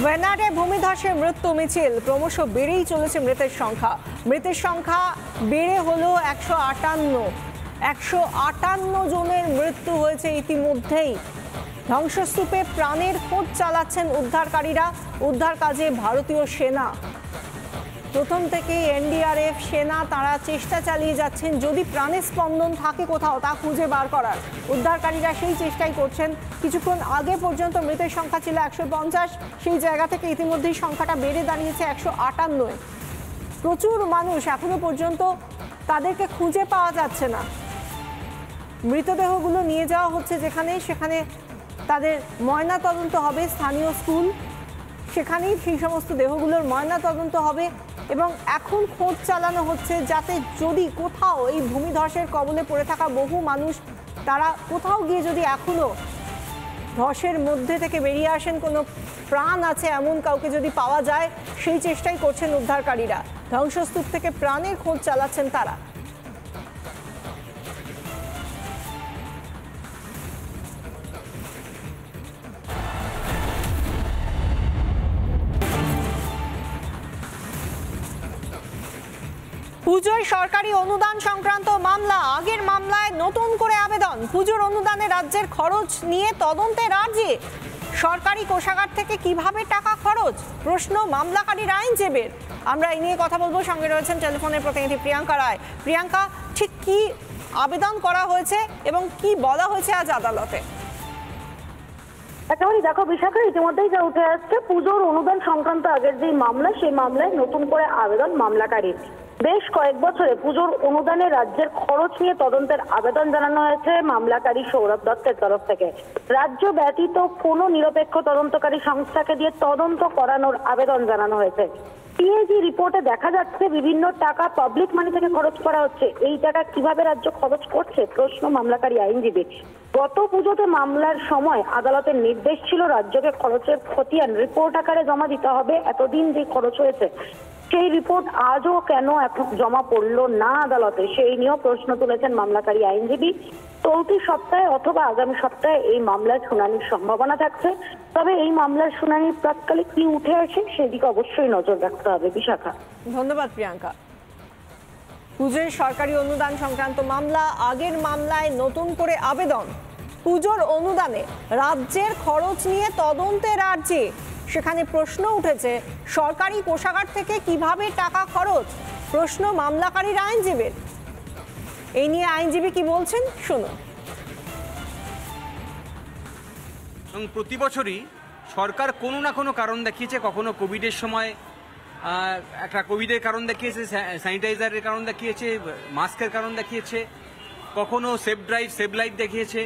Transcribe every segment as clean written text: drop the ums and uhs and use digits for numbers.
ওয়েনাডে ভূমিধসে মৃত্যু মিছিল ক্রমশ বেড়েই চলেছে মৃতের সংখ্যা বেড়ে হলো 158 জনের মৃত্যু হয়েছে ইতিমধ্যেই। ধ্বংসস্তূপে প্রাণের খোঁজ চালাচ্ছেন উদ্ধারকারীরা। উদ্ধার কাজে ভারতীয় সেনা, প্রথম থেকে এনডিআরএফ সেনা তারা চেষ্টা চালিয়ে যাচ্ছেন যদি প্রাণের স্পন্দন থাকে কোথাও তা খুঁজে বার করার। উদ্ধারকারীরা সেই চেষ্টাই করছেন। কিছুক্ষণ আগে পর্যন্ত মৃতের সংখ্যা ছিল 150, সেই জায়গা থেকে ইতিমধ্যেই সংখ্যাটা বেড়ে দাঁড়িয়েছে 158। প্রচুর মানুষ এখনো পর্যন্ত তাদেরকে খুঁজে পাওয়া যাচ্ছে না। মৃতদেহগুলো নিয়ে যাওয়া হচ্ছে সেখানে তাদের ময়না তদন্ত হবে। স্থানীয় স্কুল, সেখানেই সেই সমস্ত দেহগুলোর ময়না তদন্ত হবে এবং এখন খোঁজ চালানো হচ্ছে যাতে যদি কোথাও এই ভূমিধসের কবলে পড়ে থাকা বহু মানুষ তারা কোথাও গিয়ে যদি এখনো ধসের মধ্যে থেকে বেরিয়ে আসেন, কোনো প্রাণ আছে এমন কাউকে যদি পাওয়া যায়, সেই চেষ্টাই করছেন উদ্ধারকারীরা। ধ্বংসস্তূপ থেকে প্রাণের খোঁজ চালাচ্ছেন তারা। পুজোয় সরকারি অনুদান সংক্রান্ত মামলা, আগের মামলায় নতুন করে আবেদন। পুজোর অনুদানে রাজ্যের খরচ নিয়ে তদন্তের আর্জি। সরকারি কোষাগার থেকে কিভাবে টাকা খরচ, প্রশ্ন মামলাকারীর আইনজীবীর। আমরা এই নিয়ে কথা বলবো। সঙ্গে রয়েছেন টেলিফোনের প্রতিনিধি প্রিয়াঙ্কা রায়। প্রিয়াঙ্কা, ঠিক কি আবেদন করা হয়েছে এবং কি বলা হয়েছে আজ আদালতে? একেবারেই দেখো বিশাখা, ইতিমধ্যেই যা উঠে আসছে, পুজোর অনুদান সংক্রান্ত আগের যে মামলা, সেই মামলায় নতুন করে আবেদন মামলাকারীর। বেশ কয়েক বছরে পুজোর অনুদানে রাজ্যের খরচ নিয়ে তদন্তের আবেদন জানানো হয়েছে মামলাকারী সৌরভ দত্তের তরফ থেকে। রাজ্য ব্যতীত কোনো নিরপেক্ষ তদন্তকারী সংস্থাকে দিয়ে তদন্ত করানোর আবেদন জানানো হয়েছে। সিএজি রিপোর্টে দেখা যাচ্ছে বিভিন্ন টাকা পাবলিক মানি থেকে খরচ করা হচ্ছে। এই টাকা কিভাবে রাজ্য খরচ করছে, প্রশ্ন মামলাকারী আইনজীবী। গত পুজোতে মামলার সময় আদালতের নির্দেশ ছিল রাজ্যকে খরচের খতিয়ান রিপোর্ট আকারে জমা দিতে হবে। এতদিন যে খরচ হয়েছে সেই রিপোর্ট আজও কেন এখন জমা পড়লো না আদালতে, সেই নিয়েও প্রশ্ন তুলেছেন মামলাকারী আইনজীবী। চলতি সপ্তাহে অথবা আগামী সপ্তাহে এই মামলার শুনানির সম্ভাবনা থাকছে। তবে এই মামলার শুনানির প্রাক্কালে কি উঠে আসে সেদিকে অবশ্যই নজর রাখতে হবে। বিশাখা, ধন্যবাদ প্রিয়াঙ্কা। পুজোর সরকারি অনুদান সংক্রান্ত মামলা, আগের মামলায় নতুন করে আবেদন। পুজোর অনুদানে রাজ্যের খরচ নিয়ে তদন্তের আর্জি। সেখানে প্রশ্ন উঠেছে সরকারি কোষাগার থেকে কিভাবে টাকা খরচ, প্রশ্ন মামলাকারীর আইনজীবীর। এই নিয়ে আইনজীবী কি বলছেন শুনুন। প্রতি বছরই সরকার কোনো না কোনো কারণ দেখিয়েছে। কখনো কোভিডের সময় একটা কোভিডের কারণ দেখিয়েছে, স্যানিটাইজারের কারণ দেখিয়েছে, মাস্কের কারণ দেখিয়েছে, কখনো সেভ ড্রাইভ সেভ লাইফ দেখিয়েছে,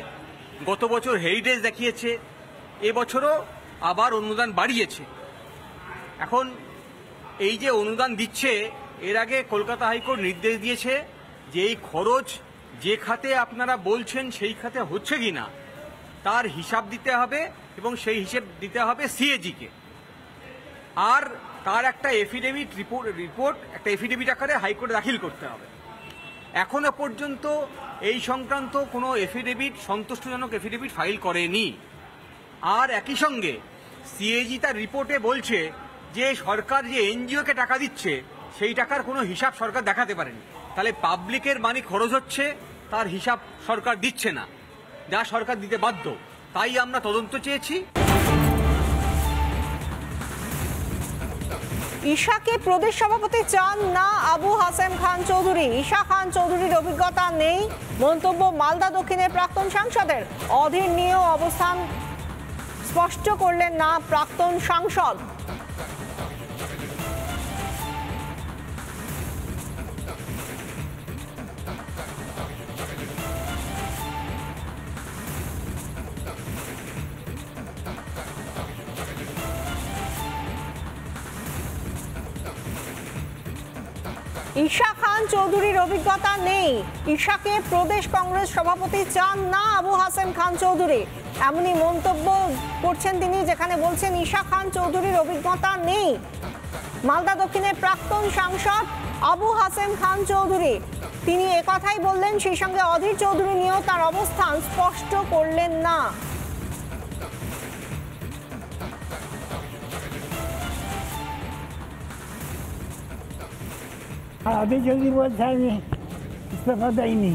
গত বছর হেরিটেজ দেখিয়েছে, এবছরও আবার অনুদান বাড়িয়েছে। এখন এই যে অনুদান দিচ্ছে, এর আগে কলকাতা হাইকোর্ট নির্দেশ দিয়েছে যে এই খরচ যে খাতে আপনারা বলছেন সেই খাতে হচ্ছে কিনা তার হিসাব দিতে হবে এবং সেই হিসেব দিতে হবে সিএজিকে। আর তার একটা এফিডেভিট রিপোর্ট একটা এফিডেভিট আকারে হাইকোর্টে দাখিল করতে হবে। এখনো পর্যন্ত এই সংক্রান্ত কোনো এফিডেভিট, সন্তুষ্টজনক এফিডেভিট ফাইল করেনি। আর একই সঙ্গে সিএজি তার রিপোর্টে বলছে যে সরকার যে এনজিওকে টাকা দিচ্ছে সেই টাকার কোনো হিসাব সরকার দেখাতে পারেনি। তাহলে পাবলিকের মানি খরচ হচ্ছে, তার হিসাব সরকার দিচ্ছে না, যা সরকার দিতে বাধ্য। তাই আমরা তদন্ত চেয়েছি। ঈশাকে প্রদেশ সভাপতি চান না আবু হাসেম খান চৌধুরী। ঈশা খান চৌধুরীর অভিজ্ঞতা নেই, মন্তব্য মালদা দক্ষিণের প্রাক্তন সাংসদের। অধীর নিয়েও অবস্থান স্পষ্ট করলেন না প্রাক্তন সাংসদ। ঈশা খান চৌধুরীর অভিজ্ঞতা নেই, ঈশাকে প্রদেশ কংগ্রেস সভাপতি চান না আবু হাসেম খান চৌধুরী। এমনই মন্তব্য করছেন তিনি, যেখানে বলছেন ঈশা খান চৌধুরীর অভিজ্ঞতা নেই। মালদা দক্ষিণের প্রাক্তন সাংসদ আবু হাসেম খান চৌধুরী তিনি একথাই বললেন। সেই সঙ্গে অধীর চৌধুরী নিয়েও তার অবস্থান স্পষ্ট করলেন না। আর অধীর চৌধুরী বলছে আমি ইস্তফা দেয়নি।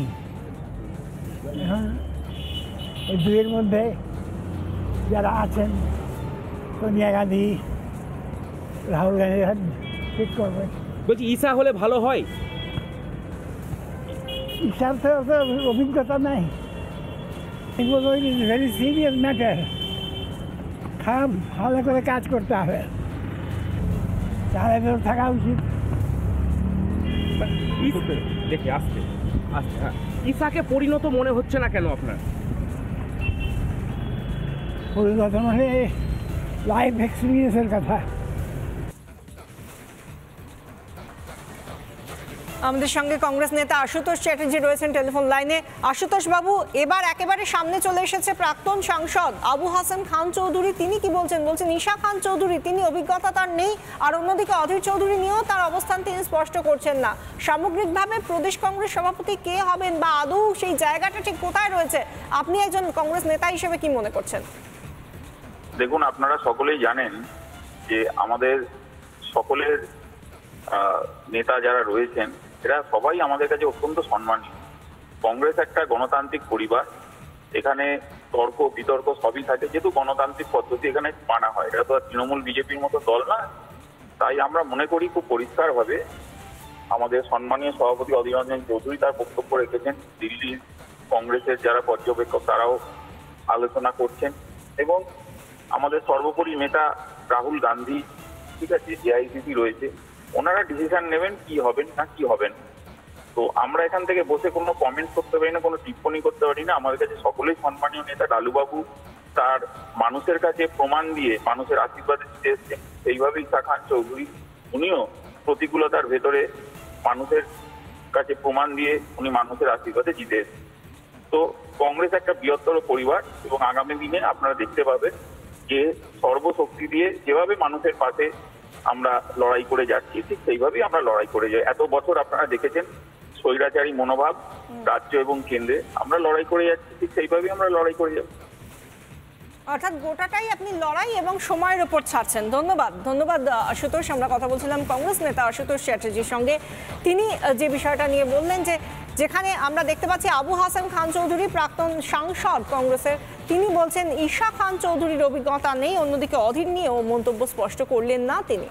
এখন এই দুয়ের মধ্যে যারা আছেন সোনিয়া গান্ধী, রাহুল গান্ধীরা ঠিক করবে। বলছি ঈসা হলে ভালো হয়? ঈশ্বর তো অত অভিজ্ঞতা নাই। এগুলো ভেরি সিরিয়াস ম্যাটার। খারাপ ভালো করে কাজ করতে হবে, তাহলে থাকা উচিত। দেখে আসতে আচ্ছা, ঈসাকে পরিণত মনে হচ্ছে না কেন আপনার? পরিণত মানে লাইফ এক্সপিরিয়েন্সের কথা। আমাদের সঙ্গে কংগ্রেস নেতা আশুতোষ চ্যাটার্জি রয়েছেন টেলিফোন লাইনে। আশুতোষ বাবু, এবার একেবারে সামনে চলে এসেছে প্রাক্তন সাংসদ আবু হাসান খান চৌধুরী। তিনি কি বলছেন? বলছেন ঈশা খান চৌধুরী তিনি অভিজ্ঞতা তার নেই, আর অন্যদিকে অধীর চৌধুরী নিয়েও তার অবস্থান তিনি স্পষ্ট করছেন না। সামগ্রিকভাবে প্রদেশ কংগ্রেস সভাপতি কে হবেন বা আদৌ সেই জায়গাটা ঠিক কোথায় রয়েছে, আপনি একজন কংগ্রেস নেতা হিসেবে কি মনে করছেন? দেখুন, আপনারা সকলেই জানেন যে আমাদের সকলের নেতা যারা রয়েছেন এরা সবাই আমাদের কাছে অত্যন্ত সম্মানীয়। কংগ্রেস একটা গণতান্ত্রিক পরিবার, এখানে তর্ক বিতর্ক সবই থাকে, যেহেতু গণতান্ত্রিক পদ্ধতি এখানে মানা হয়। এটা তো তৃণমূল বিজেপির মতো দল না। তাই আমরা মনে করি খুব পরিষ্কারভাবে আমাদের সম্মানীয় সভাপতি অধীর রঞ্জন চৌধুরী তার বক্তব্য রেখেছেন। দিল্লির কংগ্রেসের যারা পর্যবেক্ষক তারাও আলোচনা করছেন, এবং আমাদের সর্বোপরি নেতা রাহুল গান্ধী, ঠিক আছে, এআইসিসি রয়েছে, ওনারা ডিসিশন নেবেন কি হবেন না কি হবেন। তো আমরা এখান থেকে বসে কোনো কমেন্ট করতে পারি না, কোনো টিপ্পণী করতে পারি না। আমাদের কাছে সকলেই সম্মানীয় নেতা লালুবাবু তার মানুষের কাছে প্রমাণ দিয়ে মানুষের আশীর্বাদে জিতে এসছেন। সেইভাবেই ঈশা খান চৌধুরী উনিও প্রতিকূলতার ভেতরে মানুষের কাছে প্রমাণ দিয়ে উনি মানুষের আশীর্বাদে জিতে এসছেন। তো কংগ্রেস একটা বৃহত্তর পরিবার, এবং আগামী দিনে আপনারা দেখতে পাবেন যে সর্বশক্তি দিয়ে যেভাবে মানুষের পাশে আমরা লড়াই করে যাচ্ছি, ঠিক সেইভাবেই আমরা লড়াই করে যাই। এত বছর আপনারা দেখেছেন স্বৈরাচারী মনোভাব রাজ্য এবং কেন্দ্রে, আমরা লড়াই করে যাচ্ছি, ঠিক সেইভাবেই আমরা লড়াই করে যাচ্ছি। অর্থাৎ গোটাটাই আপনি লড়াই এবং সময়ের উপর ছাড়ছেন। ধন্যবাদ আশুতোষ। আমরা কথা বলছিলাম কংগ্রেস নেতা আশুতোষ চ্যাটার্জির সঙ্গে। তিনি যে বিষয়টা নিয়ে বললেন যে যেখানে আমরা দেখতে পাচ্ছি আবু হাসান খান চৌধুরী প্রাক্তন সাংসদ কংগ্রেসের, তিনি বলছেন ঈশা খান চৌধুরীর অভিজ্ঞতা নেই, অন্যদিকে অধীর নিয়েও মন্তব্য স্পষ্ট করলেন না তিনি।